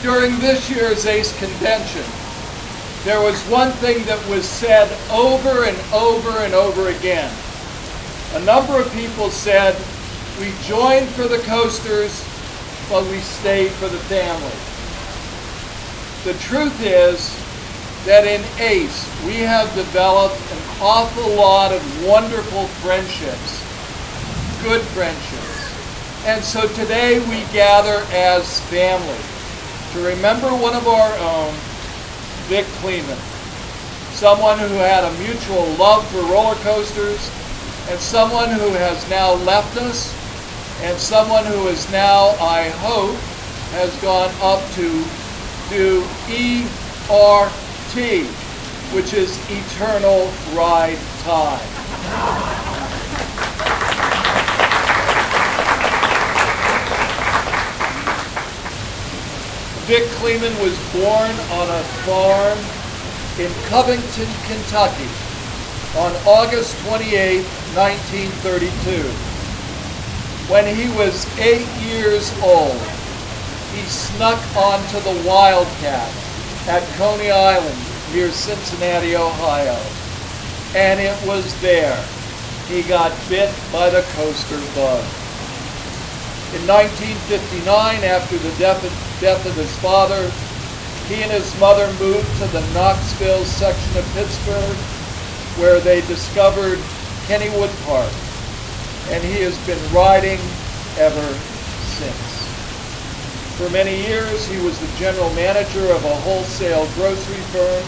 During this year's ACE convention, there was one thing that was said over and over and over again. A number of people said, we joined for the coasters, but we stayed for the family. The truth is that in ACE, we have developed an awful lot of wonderful friendships, good friendships. And so today we gather as family to remember one of our own, Vic Kleman, someone who had a mutual love for roller coasters, and someone who has now left us, and someone who is now, I hope, has gone up to do ERT, which is Eternal Ride Time. Vic Kleman was born on a farm in Covington, Kentucky on August 28, 1932. When he was 8 years old, he snuck onto the Wildcat at Coney Island near Cincinnati, Ohio. And it was there he got bit by the coaster bug. In 1959, after the death of his father, he and his mother moved to the Knoxville section of Pittsburgh, where they discovered Kennywood Park, and he has been riding ever since. For many years, he was the general manager of a wholesale grocery firm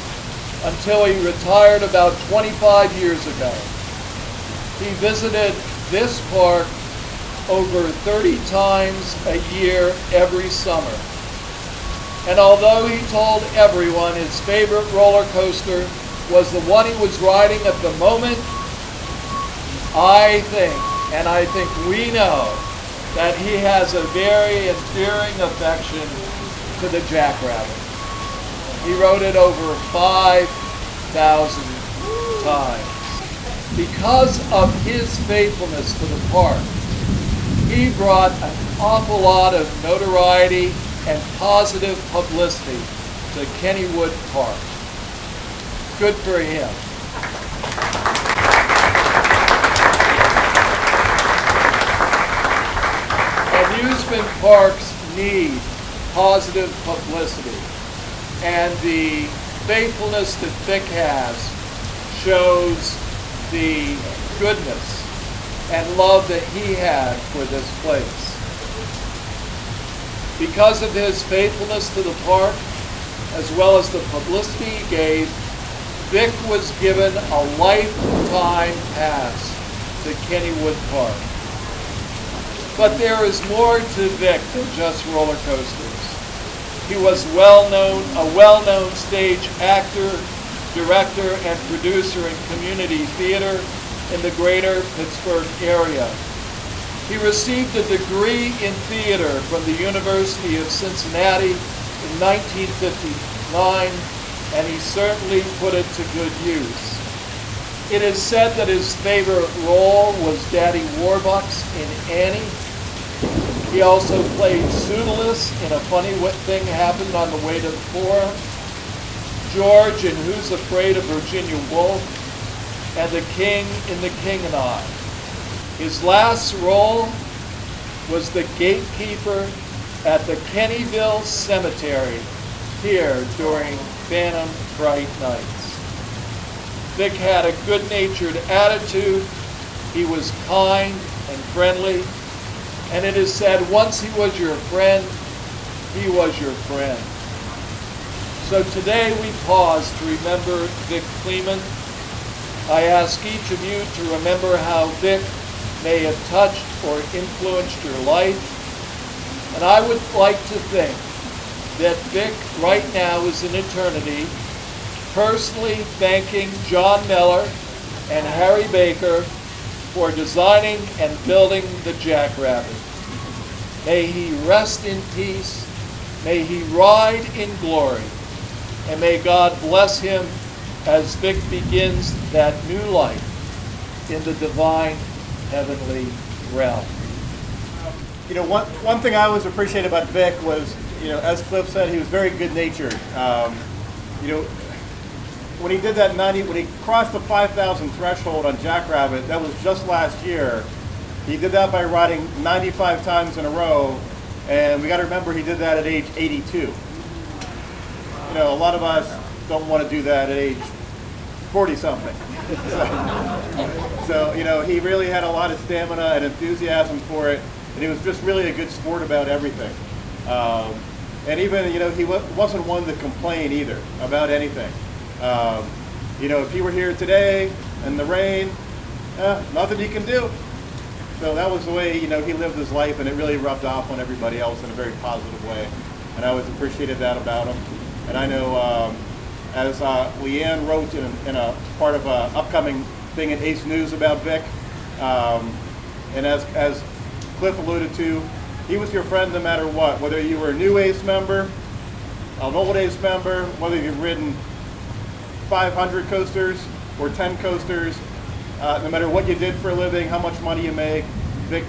until he retired about 25 years ago. He visited this park over 30 times a year every summer. And although he told everyone his favorite roller coaster was the one he was riding at the moment, I think we know that he has a very endearing affection to the Jackrabbit. He rode it over 5,000 times. Because of his faithfulness to the park, he brought an awful lot of notoriety and positive publicity to Kennywood Park. Good for him. Amusement parks need positive publicity, and the faithfulness that Vic has shows the goodness and love that he had for this place. Because of his faithfulness to the park, as well as the publicity he gave, Vic was given a lifetime pass to Kennywood Park. But there is more to Vic than just roller coasters. He was a well-known stage actor, director, and producer in community theater in the greater Pittsburgh area. He received a degree in theater from the University of Cincinnati in 1959, and he certainly put it to good use. It is said that his favorite role was Daddy Warbucks in Annie. He also played Pseudolus in A Funny Thing Happened on the Way to the Forum, George in Who's Afraid of Virginia Woolf, and the King in The King and I. His last role was the gatekeeper at the Kennyville Cemetery here during Phantom Fright Nights. Vic had a good-natured attitude. He was kind and friendly. And it is said, once he was your friend, he was your friend. So today we pause to remember Vic Kleman. I ask each of you to remember how Vic may have touched or influenced your life. And I would like to think that Vic right now is in eternity, personally thanking John Miller and Harry Baker for designing and building the Jackrabbit. May he rest in peace, may he ride in glory, and may God bless him as Vic begins that new life in the divine heavenly realm. You know, one thing I always appreciated about Vic was as Cliff said, he was very good-natured. When he did that when he crossed the 5,000 threshold on Jackrabbit, that was just last year. He did that by riding 95 times in a row, and we got to remember he did that at age 82. A lot of us don't want to do that at age 40-something. So, he really had a lot of stamina and enthusiasm for it, and he was just really a good sport about everything. And even, he wasn't one to complain either about anything. If he were here today in the rain, nothing he can do. So that was the way, he lived his life, and it really rubbed off on everybody else in a very positive way. And I always appreciated that about him. And I know, as Leanne wrote in a part of an upcoming thing in Ace News about Vic, and as Cliff alluded to, he was your friend no matter what, whether you were a new Ace member, an old Ace member, whether you've ridden 500 coasters or 10 coasters, no matter what you did for a living, how much money you make, Vic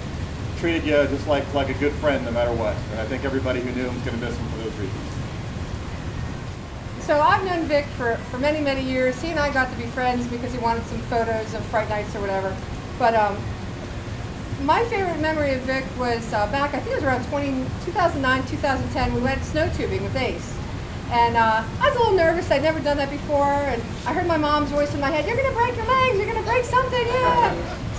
treated you just like a good friend no matter what. And I think everybody who knew him is going to miss him for those reasons. So I've known Vic for many, many years. He and I got to be friends because he wanted some photos of Fright Nights or whatever. But my favorite memory of Vic was back, I think it was around 2009, 2010, we went snow tubing with Ace. And I was a little nervous. I'd never done that before. And I heard my mom's voice in my head, "You're going to break your legs. You're going to break something, yeah."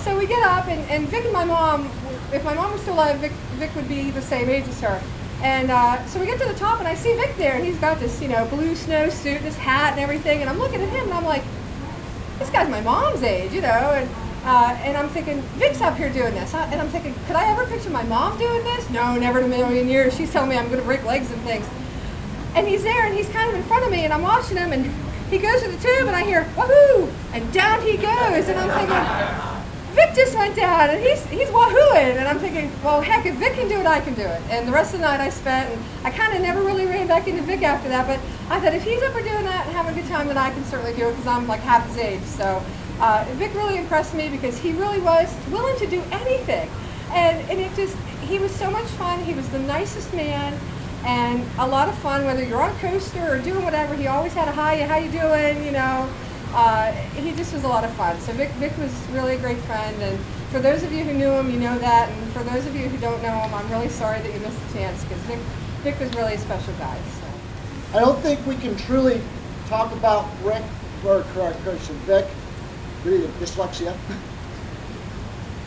So we get up, and Vic and my mom, if my mom was still alive, Vic would be the same age as her. And so we get to the top, and I see Vic there, and he's got this, blue snowsuit and his hat and everything. And I'm looking at him, and I'm like, this guy's my mom's age, And I'm thinking, Vic's up here doing this. And I'm thinking, could I ever picture my mom doing this? No, never in a million years. She's telling me I'm going to break legs and things. And he's there, and he's kind of in front of me, and I'm watching him, and he goes to the tube, and I hear, wahoo! And down he goes, and I'm thinking, Vic just went down, and he's wahooing, and I'm thinking, well, heck, if Vic can do it, I can do it. And the rest of the night I spent, and I kind of never really ran back into Vic after that, but I thought if he's up there doing that and having a good time, then I can certainly do it, because I'm like half his age. So Vic really impressed me, because he really was willing to do anything. And he was so much fun. He was the nicest man. And a lot of fun, whether you're on a coaster or doing whatever. He always had a hi, how you doing, He just was a lot of fun. So Vic was really a great friend. And for those of you who knew him, you know that. And for those of you who don't know him, I'm really sorry that you missed the chance, because Vic was really a special guy. So. I don't think we can truly talk about Vic, dyslexia,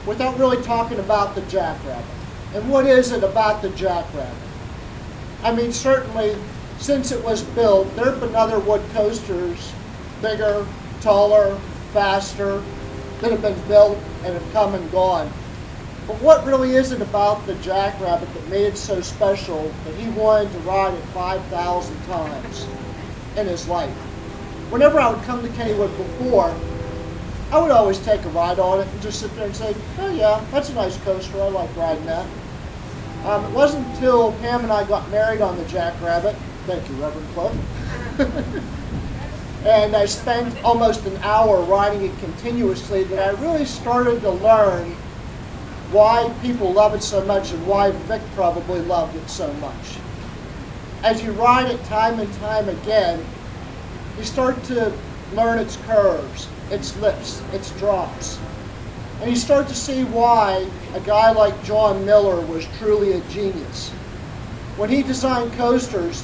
without really talking about the Jackrabbit. And what is it about the Jackrabbit? I mean, certainly, since it was built, there have been other wood coasters, bigger, taller, faster, that have been built and have come and gone. But what really is it about the Jackrabbit that made it so special that he wanted to ride it 5,000 times in his life? Whenever I would come to Kennywood before, I would always take a ride on it and just sit there and say, oh yeah, that's a nice coaster, I like riding that. It wasn't until Pam and I got married on the Jackrabbit, thank you, Reverend Cliff, and I spent almost an hour riding it continuously, that I really started to learn why people love it so much and why Vic probably loved it so much. As you ride it time and time again, you start to learn its curves, its lips, its drops. And you start to see why a guy like John Miller was truly a genius. When he designed coasters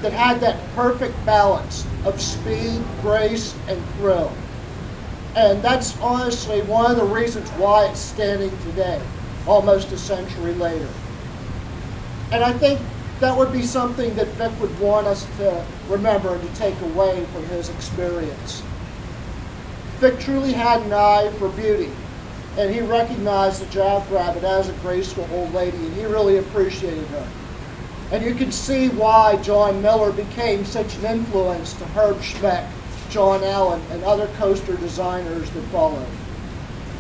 that had that perfect balance of speed, grace, and thrill. And that's honestly one of the reasons why it's standing today, almost a century later. And I think that would be something that Vic would want us to remember and to take away from his experience. Vic truly had an eye for beauty, and he recognized the Jackrabbit as a graceful old lady, and he really appreciated her. And you can see why John Miller became such an influence to Herb Schmeck, John Allen, and other coaster designers that followed.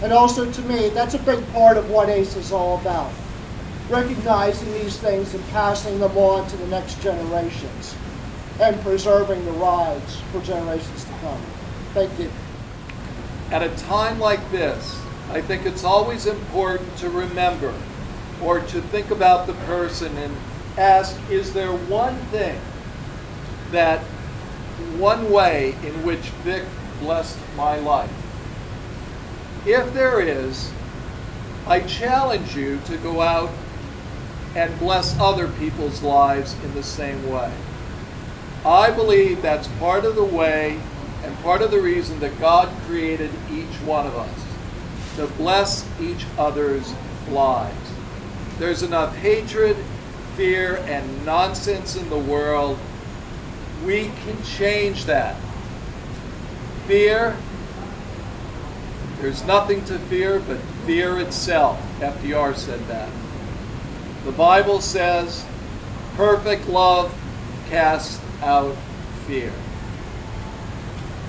And also to me, that's a big part of what ACE is all about. Recognizing these things and passing them on to the next generations, and preserving the rides for generations to come. Thank you. At a time like this, I think it's always important to remember or to think about the person and ask, is there one thing, that one way in which Vic blessed my life? If there is, I challenge you to go out and bless other people's lives in the same way. I believe that's part of the way and part of the reason that God created each one of us, to bless each other's lives. There's enough hatred, fear, and nonsense in the world. We can change that. Fear, there's nothing to fear but fear itself. FDR said that. The Bible says, perfect love casts out fear.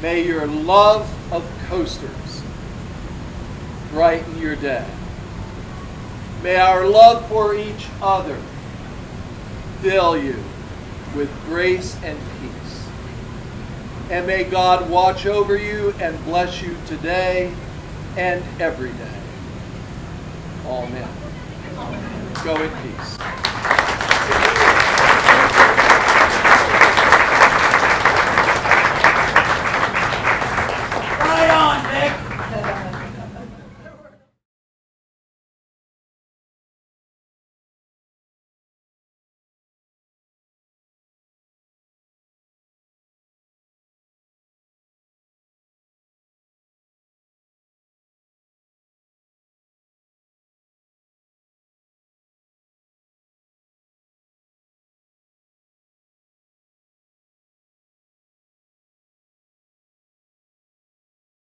May your love of coasters brighten your day. May our love for each other fill you with grace and peace. And may God watch over you and bless you today and every day. Amen. Go in peace.